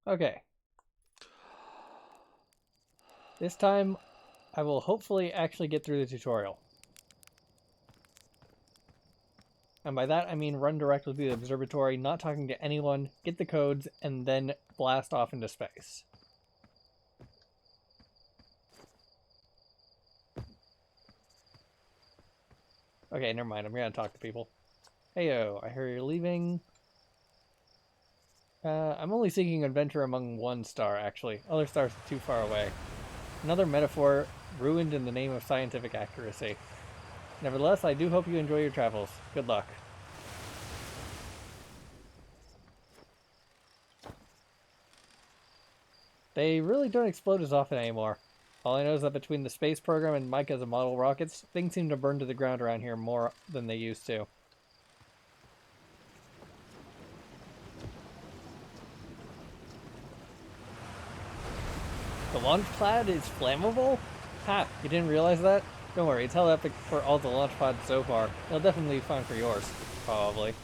Okay. This time, I will hopefully actually get through the tutorial. And by that, I mean run directly to the observatory, not talking to anyone, get the codes, and then blast off into space. Okay, never mind. I'm gonna talk to people. Heyo, I hear you're leaving. I'm only seeking adventure among one star, actually. Other stars are too far away. Another metaphor ruined in the name of scientific accuracy. Nevertheless, I do hope you enjoy your travels. Good luck. They really don't explode as often anymore. All I know is that between the space program and Micah's model rockets, things seem to burn to the ground around here more than they used to. The launch pad is flammable? Ha, you didn't realize that? Don't worry, it's held epic for all the launch pods so far. It'll definitely be fun for yours. Probably.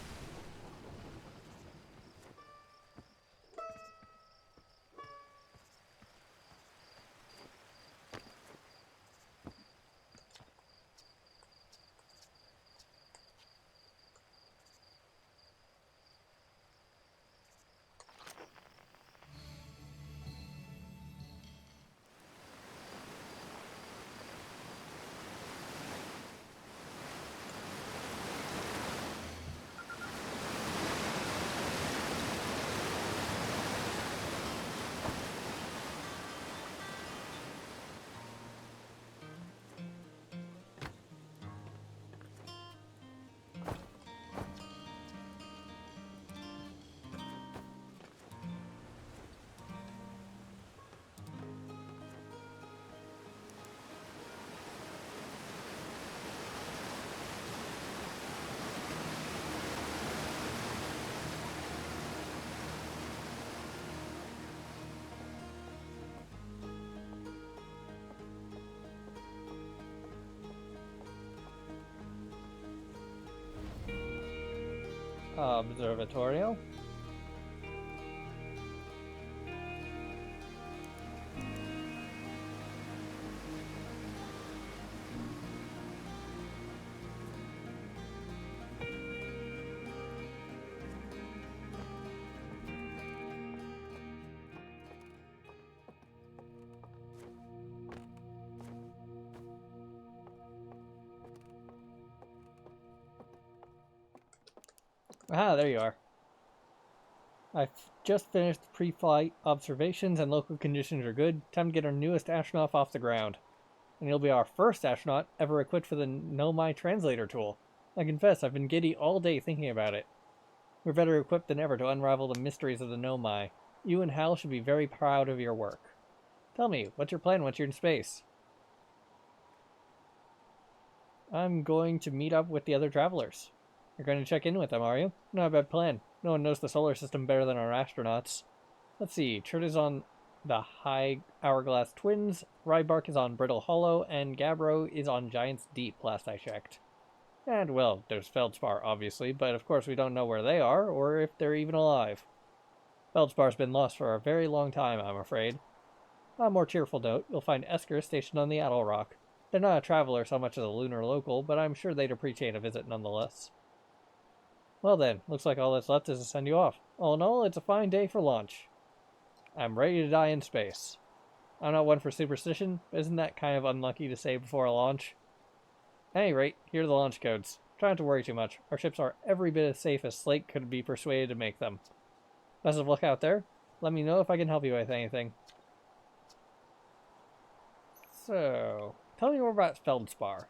Observatorial. Ah, there you are. I've just finished the pre-flight observations and local conditions are good. Time to get our newest astronaut off the ground. And he'll be our first astronaut ever equipped with a Nomai translator tool. I confess, I've been giddy all day thinking about it. We're better equipped than ever to unravel the mysteries of the Nomai. You and Hal should be very proud of your work. Tell me, what's your plan once you're in space? I'm going to meet up with the other travelers. You're going to check in with them, are you? Not a bad plan. No one knows the solar system better than our astronauts. Let's see, Chert is on the High Hourglass Twins, Rybark is on Brittle Hollow, and Gabbro is on Giant's Deep, last I checked. And, well, there's Feldspar, obviously, but of course we don't know where they are, or if they're even alive. Feldspar's been lost for a very long time, I'm afraid. On a more cheerful note, you'll find Esker stationed on the Addle Rock. They're not a traveler so much as a lunar local, but I'm sure they'd appreciate a visit nonetheless. Well then, looks like all that's left is to send you off. All in all, it's a fine day for launch. I'm ready to die in space. I'm not one for superstition, but isn't that kind of unlucky to say before a launch? At any rate, here are the launch codes. Try not to worry too much. Our ships are every bit as safe as Slate could be persuaded to make them. Best of luck out there. Let me know if I can help you with anything. So, tell me more about Feldspar.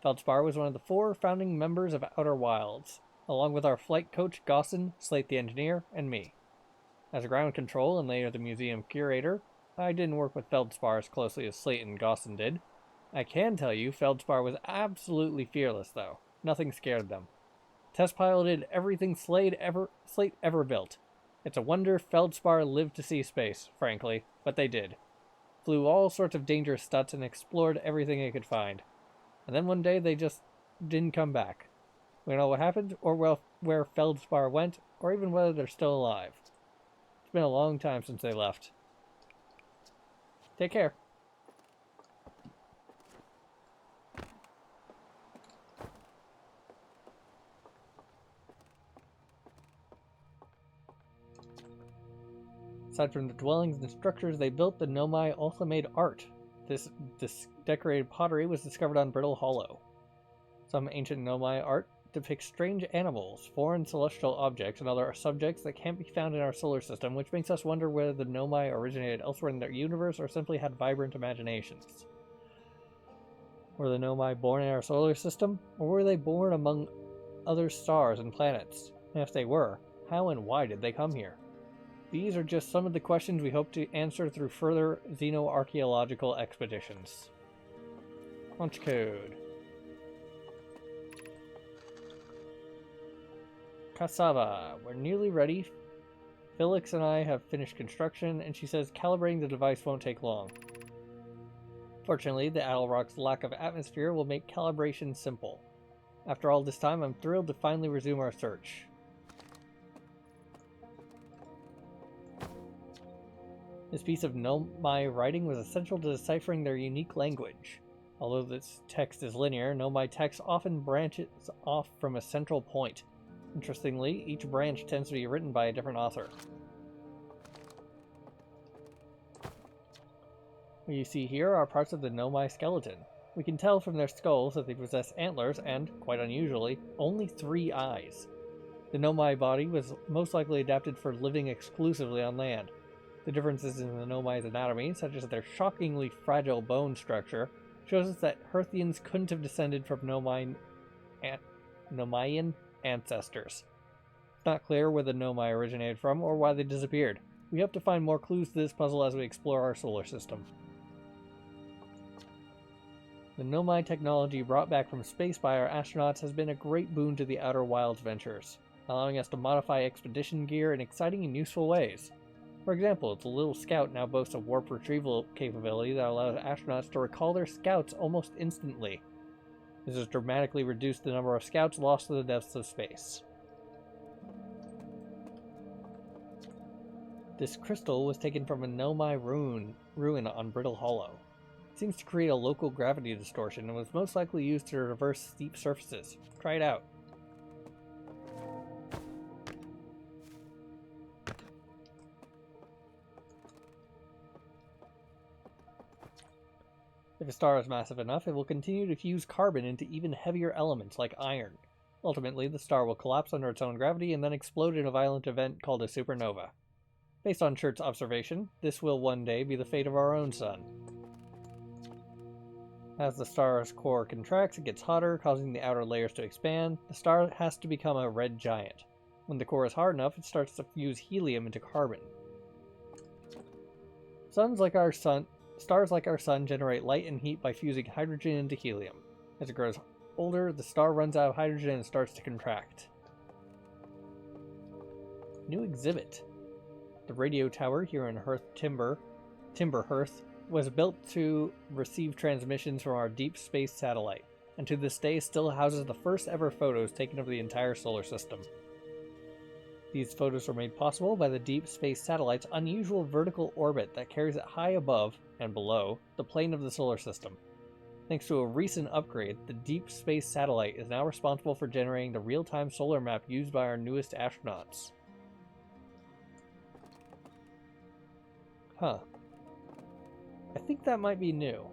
Feldspar was one of the 4 founding members of Outer Wilds, along with our flight coach Gossin, Slate the engineer, and me. As ground control and later the museum curator, I didn't work with Feldspar as closely as Slate and Gossin did. I can tell you Feldspar was absolutely fearless, though. Nothing scared them. Test piloted everything Slate ever built. It's a wonder Feldspar lived to see space, frankly, but they did. Flew all sorts of dangerous stunts and explored everything they could find. And then one day they just didn't come back. We don't know what happened, or where Feldspar went, or even whether they're still alive. It's been a long time since they left. Take care. Aside from the dwellings and structures they built, the Nomai also made art. This decorated pottery was discovered on Brittle Hollow. Some ancient Nomai art depicts strange animals, foreign celestial objects, and other subjects that can't be found in our solar system, which makes us wonder whether the Nomai originated elsewhere in their universe or simply had vibrant imaginations. Were the Nomai born in our solar system, or were they born among other stars and planets? And if they were, how and why did they come here? These are just some of the questions we hope to answer through further xenoarchaeological expeditions. Launch code. Cassava. We're nearly ready. Felix and I have finished construction, and she says calibrating the device won't take long. Fortunately, the Attlerock's lack of atmosphere will make calibration simple. After all this time, I'm thrilled to finally resume our search. This piece of Nomai writing was essential to deciphering their unique language. Although this text is linear, Nomai text often branches off from a central point. Interestingly, each branch tends to be written by a different author. What you see here are parts of the Nomai skeleton. We can tell from their skulls that they possess antlers and, quite unusually, only 3 eyes. The Nomai body was most likely adapted for living exclusively on land. The differences in the Nomai's anatomy, such as their shockingly fragile bone structure, shows us that Hearthians couldn't have descended from Nomaian ancestors. It's not clear where the Nomai originated from or why they disappeared. We hope to find more clues to this puzzle as we explore our solar system. The Nomai technology brought back from space by our astronauts has been a great boon to the Outer Wilds ventures, allowing us to modify expedition gear in exciting and useful ways. For example, the little Scout now boasts a warp retrieval capability that allows astronauts to recall their scouts almost instantly. This has dramatically reduced the number of scouts lost to the depths of space. This crystal was taken from a Nomai ruin on Brittle Hollow. It seems to create a local gravity distortion and was most likely used to reverse steep surfaces. Try it out. If a star is massive enough, it will continue to fuse carbon into even heavier elements like iron. Ultimately, the star will collapse under its own gravity and then explode in a violent event called a supernova. Based on Chert's observation, this will one day be the fate of our own sun. As the star's core contracts, it gets hotter, causing the outer layers to expand. The star has to become a red giant. When the core is hard enough, it starts to fuse helium into carbon. Stars like our sun generate light and heat by fusing hydrogen into helium. As it grows older, the star runs out of hydrogen and starts to contract. New exhibit. The radio tower here in Timber-Hearth was built to receive transmissions from our deep space satellite, and to this day still houses the first ever photos taken of the entire solar system. These photos were made possible by the deep space satellite's unusual vertical orbit that carries it high above and below the plane of the solar system. Thanks to a recent upgrade, the deep space satellite is now responsible for generating the real-time solar map used by our newest astronauts. Huh. I think that might be new.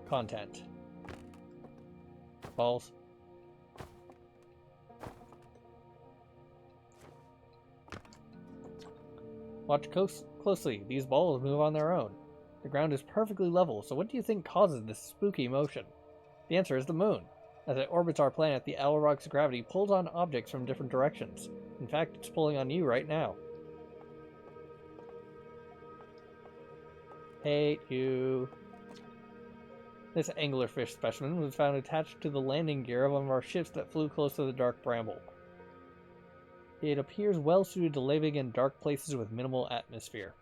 Content. Balls. Watch closely. These balls move on their own. The ground is perfectly level, so what do you think causes this spooky motion? The answer is the moon. As it orbits our planet, the Attlerock's gravity pulls on objects from different directions. In fact, it's pulling on you right now. Hate you. This anglerfish specimen was found attached to the landing gear of one of our ships that flew close to the Dark Bramble. It appears well suited to living in dark places with minimal atmosphere.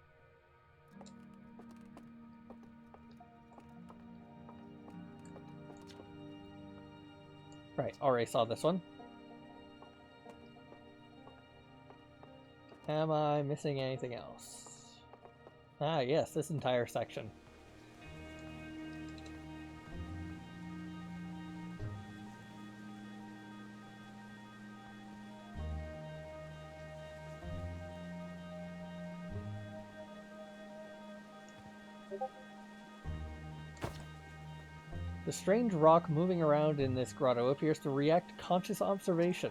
Right, already saw this one. Am I missing anything else? Ah, yes, this entire section. The strange rock moving around in this grotto appears to react to conscious observation.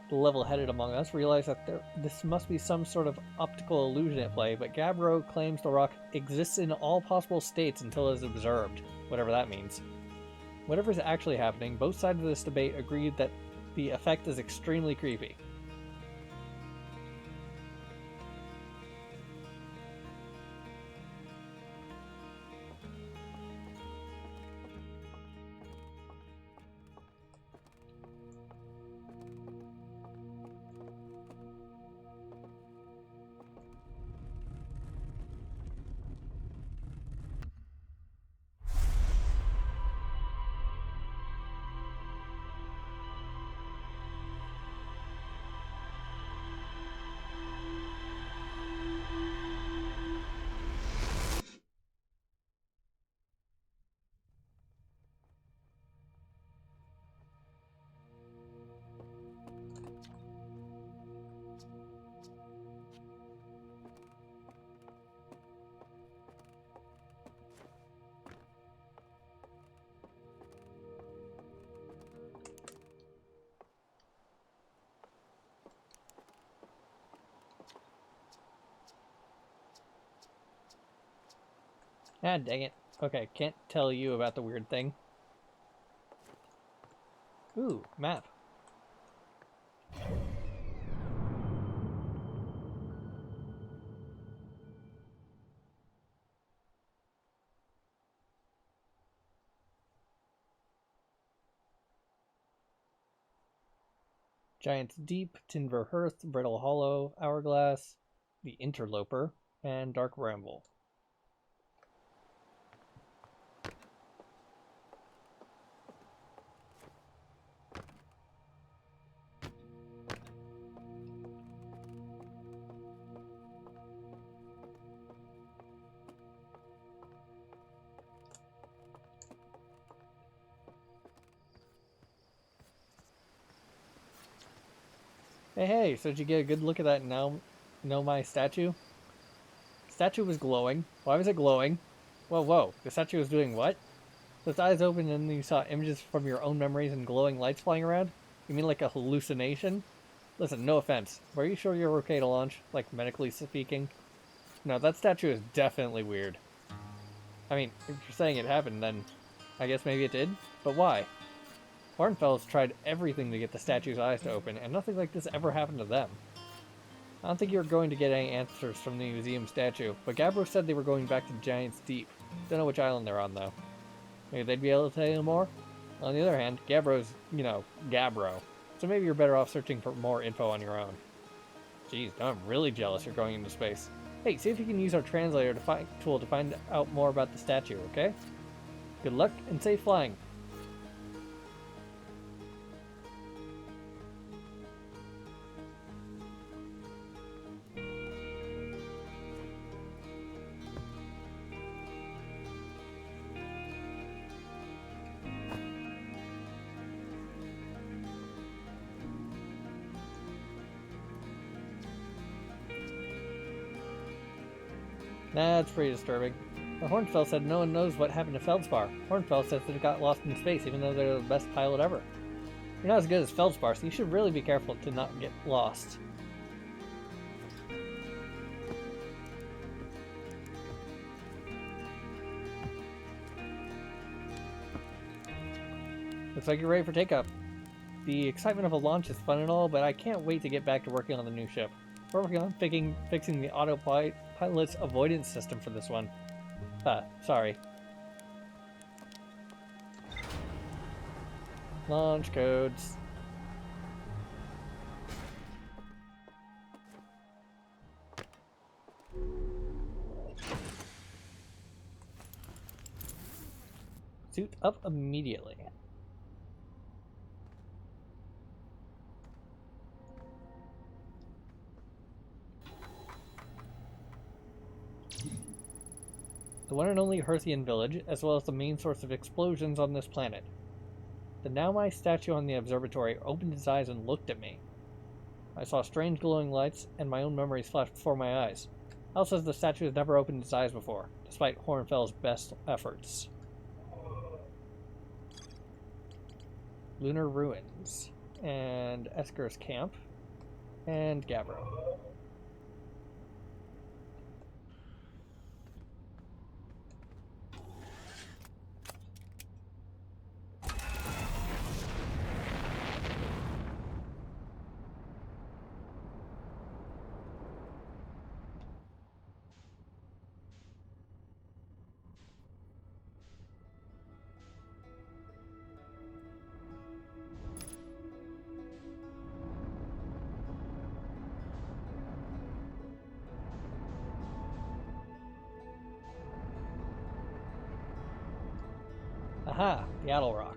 The level-headed among us realize that this must be some sort of optical illusion at play, but Gabbro claims the rock exists in all possible states until it is observed, whatever that means. Whatever is actually happening, both sides of this debate agree that the effect is extremely creepy. Ah, dang it. Okay, can't tell you about the weird thing. Ooh, map. Giant's Deep, Tinver Hearth, Brittle Hollow, Hourglass, The Interloper, and Dark Ramble. Hey, so did you get a good look at that Nomai statue? Statue was glowing. Why was it glowing? Whoa. The statue was doing what? So its eyes opened and you saw images from your own memories and glowing lights flying around? You mean like a hallucination? Listen, no offense. Were you sure you were okay to launch? Like, medically speaking? No, that statue is definitely weird. I mean, if you're saying it happened, then I guess maybe it did? But why? Hornfels tried everything to get the statue's eyes to open, and nothing like this ever happened to them. I don't think you're going to get any answers from the museum statue, but Gabbro said they were going back to Giant's Deep. Don't know which island they're on, though. Maybe they'd be able to tell you more? On the other hand, Gabbro's, Gabbro. So maybe you're better off searching for more info on your own. Jeez, now I'm really jealous you're going into space. Hey, see if you can use our translator tool to find out more about the statue, okay? Good luck and safe flying. That's pretty disturbing. But Hornfels said no one knows what happened to Feldspar. Hornfels says that it got lost in space, even though they're the best pilot ever. You're not as good as Feldspar, so you should really be careful to not get lost. Looks like you're ready for takeoff. The excitement of a launch is fun and all, but I can't wait to get back to working on the new ship. We're working on fixing the autopilot's avoidance system for this one. Sorry. Launch codes. Suit up immediately. The one and only Hearthian village, as well as the main source of explosions on this planet. The Naumai statue on the observatory opened its eyes and looked at me. I saw strange glowing lights, and my own memories flashed before my eyes. Hal says the statue has never opened its eyes before, despite Hornfell's best efforts. Lunar Ruins, and Esker's Camp, and Gabbro. Aha, the Addle Rock.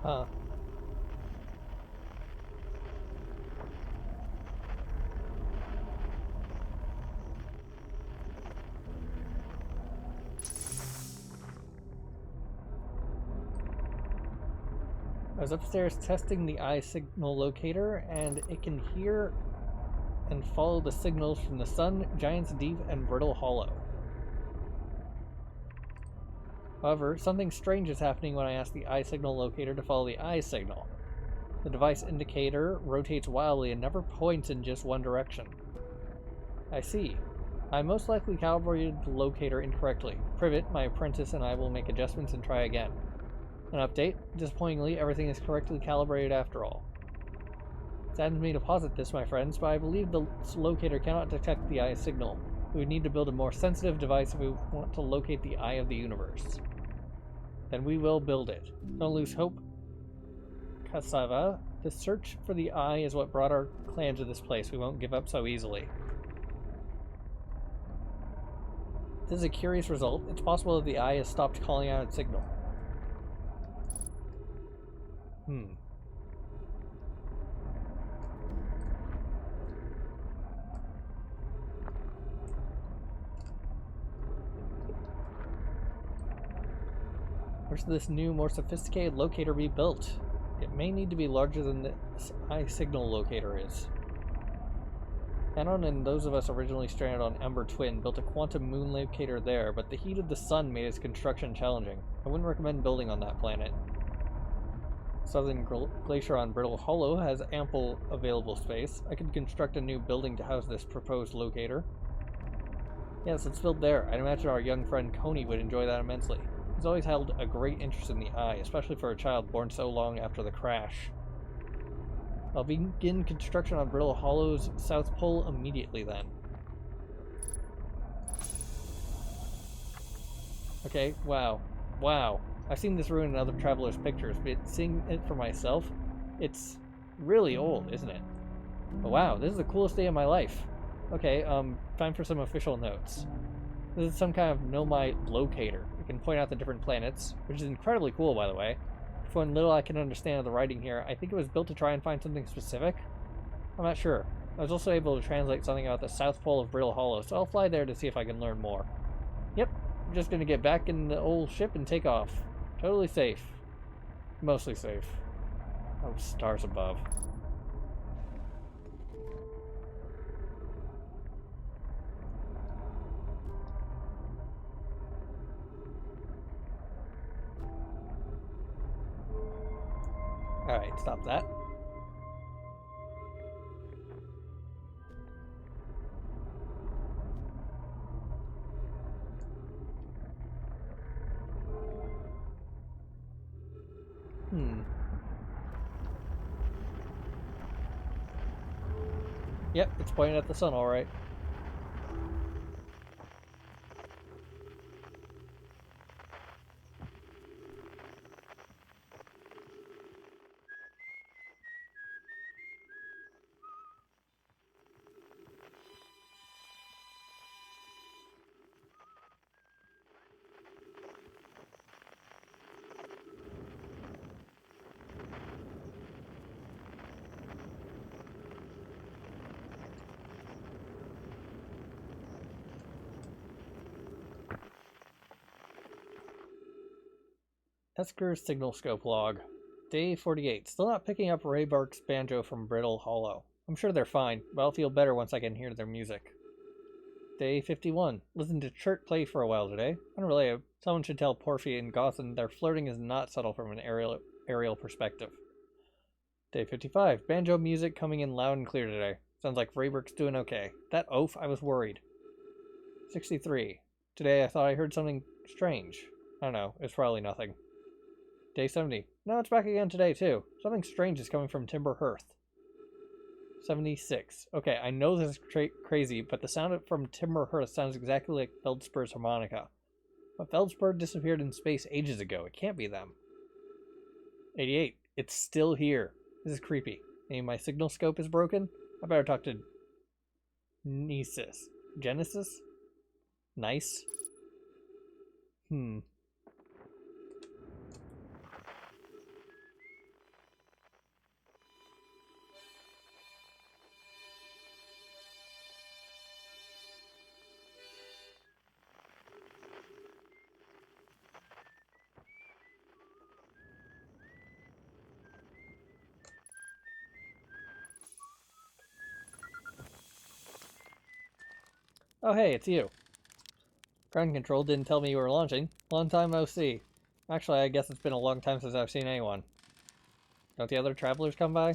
Huh. I was upstairs testing the eye signal locator, and it can hear and follow the signals from the Sun, Giant's Deep, and Brittle Hollow. However, something strange is happening when I ask the eye signal locator to follow the eye signal. The device indicator rotates wildly and never points in just one direction. I see. I most likely calibrated the locator incorrectly. Privet, my apprentice, and I will make adjustments and try again. An update. Disappointingly, everything is correctly calibrated after all. It saddens me to posit this, my friends, but I believe the locator cannot detect the eye signal. We would need to build a more sensitive device if we want to locate the eye of the universe. Then we will build it. Don't lose hope, Kasava. The search for the eye is what brought our clan to this place. We won't give up so easily. This is a curious result. It's possible that the eye has stopped calling out its signal. Where's this new, more sophisticated locator be built? It may need to be larger than this eye signal locator is. Anon and those of us originally stranded on Ember Twin built a quantum moon locator there, but the heat of the sun made its construction challenging. I wouldn't recommend building on that planet. Southern Glacier on Brittle Hollow has ample available space. I could construct a new building to house this proposed locator. Yes, it's built there. I'd imagine our young friend Coney would enjoy that immensely. He's always held a great interest in the eye, especially for a child born so long after the crash. I'll begin construction on Brittle Hollow's South Pole immediately then. Okay, wow. Wow. I've seen this ruin in other travelers' pictures, but seeing it for myself, it's really old, isn't it? But wow, this is the coolest day of my life. Okay, time for some official notes. This is some kind of nomite locator. It can point out the different planets, which is incredibly cool, by the way. For what little I can understand of the writing here, I think it was built to try and find something specific. I'm not sure. I was also able to translate something about the South Pole of Brittle Hollow, so I'll fly there to see if I can learn more. Yep, I'm just gonna get back in the old ship and take off. Totally safe. Mostly safe. Oh, stars above. Alright, stop that. Yep, it's pointing at the sun, alright. Esker's signal scope log. Day 48. Still not picking up Raybark's banjo from Brittle Hollow. I'm sure they're fine, but I'll feel better once I can hear their music. Day 51. Listen to Chert play for a while today. Unrelated. Someone should tell Porphy and Gothan their flirting is not subtle from an aerial perspective. Day 55. Banjo music coming in loud and clear today. Sounds like Raybark's doing okay. That oaf, I was worried. 63. Today I thought I heard something strange. I don't know, it's probably nothing. Day 70. No, it's back again today, too. Something strange is coming from Timber Hearth. 76. Okay, I know this is crazy, but the sound from Timber Hearth sounds exactly like Feldspur's harmonica. But Feldspur disappeared in space ages ago. It can't be them. 88. It's still here. This is creepy. Maybe my signal scope is broken? I better talk to Genesis. Nice. Oh hey, it's you. Ground control didn't tell me you were launching. Long time no see. Actually, I guess it's been a long time since I've seen anyone. Don't the other travelers come by?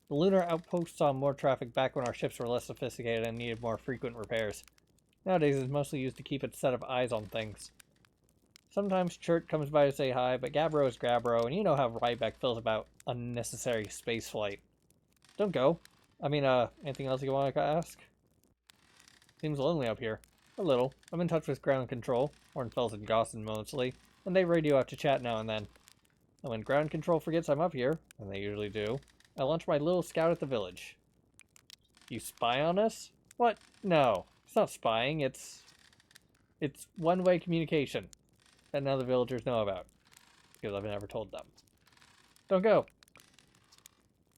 The lunar outpost saw more traffic back when our ships were less sophisticated and needed more frequent repairs. Nowadays it's mostly used to keep its set of eyes on things. Sometimes Chert comes by to say hi, but Gabbro is Gabbro, and you know how Ryback feels about unnecessary spaceflight. Don't go. I mean, anything else you want to ask? Seems lonely up here. A little. I'm in touch with ground control, Hornfels and Gosson mostly, and they radio out to chat now and then. And when ground control forgets I'm up here, and they usually do, I launch my little scout at the village. You spy on us? What? No. It's not spying, it's one-way communication that none of the villagers know about, because I've never told them. Don't go.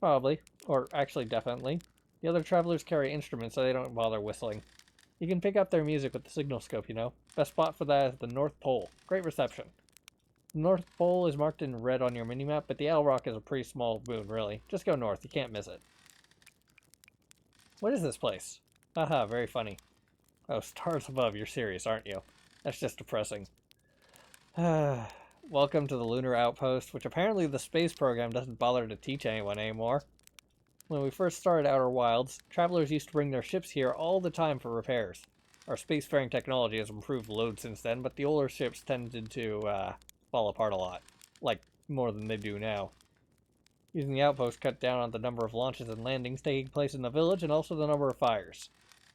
Probably. Or actually, definitely. The other travelers carry instruments, so they don't bother whistling. You can pick up their music with the signal scope, you know. Best spot for that is the North Pole. Great reception. The North Pole is marked in red on your minimap, but the Owl Rock is a pretty small moon, really. Just go north, you can't miss it. What is this place? Haha, very funny. Oh, stars above, you're serious, aren't you? That's just depressing. Welcome to the Lunar Outpost, which apparently the space program doesn't bother to teach anyone anymore. When we first started Outer Wilds, travelers used to bring their ships here all the time for repairs. Our spacefaring technology has improved loads since then, but the older ships tended to, fall apart a lot. Like, more than they do now. Using the outpost cut down on the number of launches and landings taking place in the village and also the number of fires.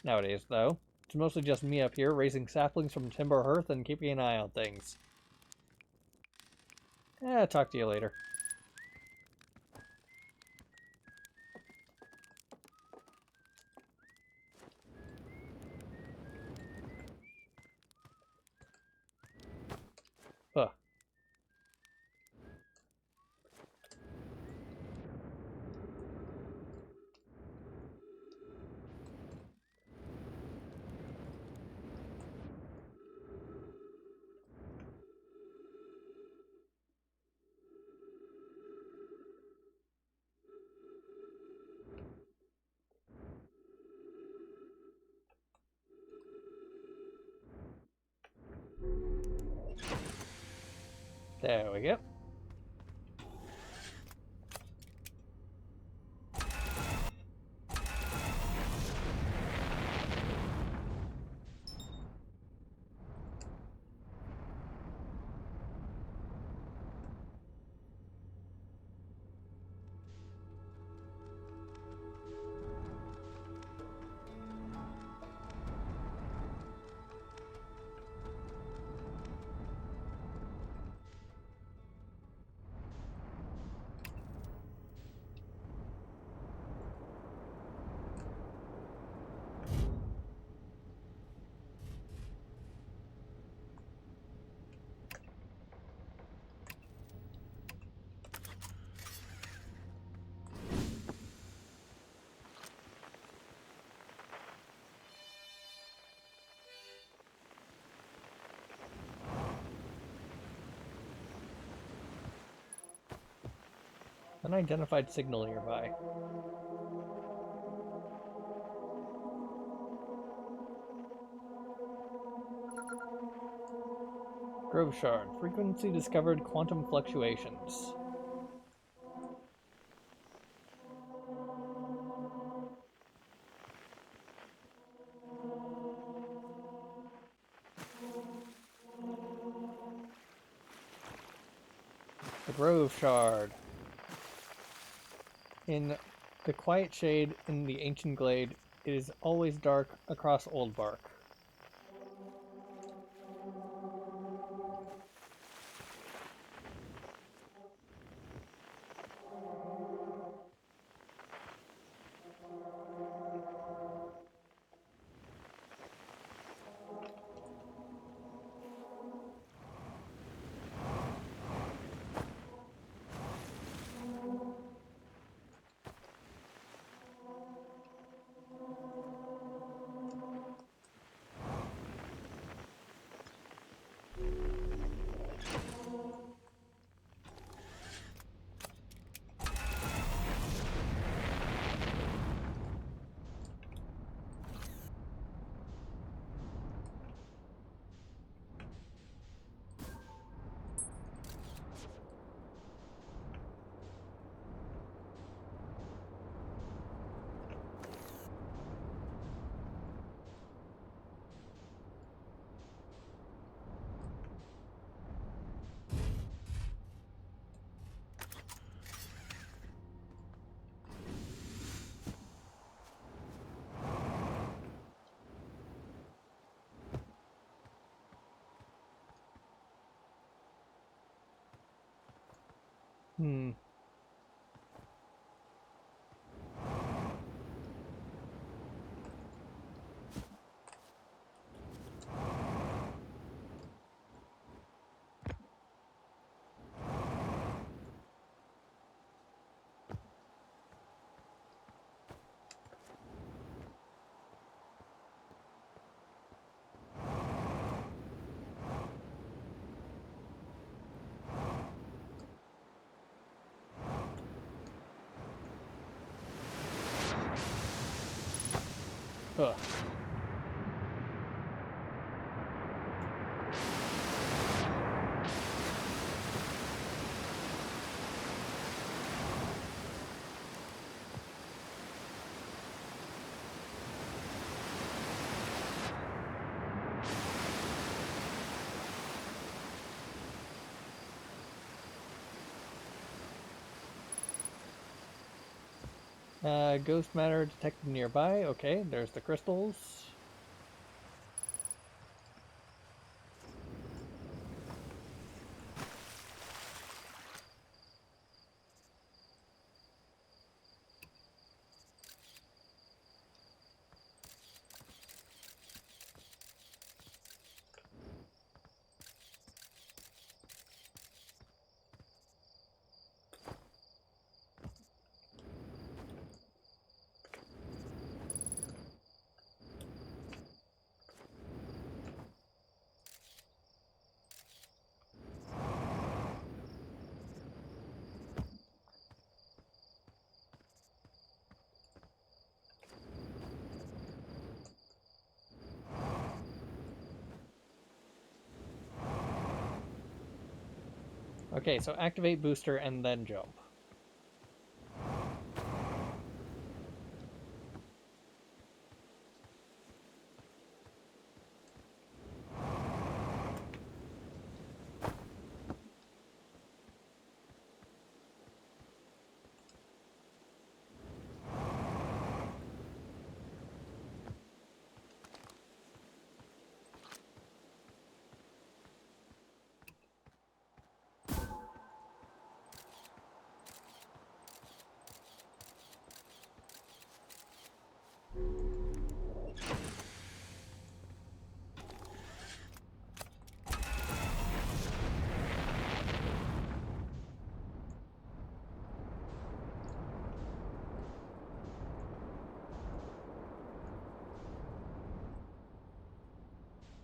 Nowadays, though, it's mostly just me up here raising saplings from Timber Hearth and keeping an eye on things. Talk to you later. There we go. Unidentified signal nearby. Grove Shard. Frequency discovered quantum fluctuations. The Grove Shard. In the quiet shade in the ancient glade, it is always dark across Old Bark. Hmm. Ugh. Ghost matter detected nearby. Okay, there's the crystals. Okay, so activate booster and then jump.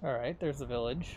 Alright, there's the village.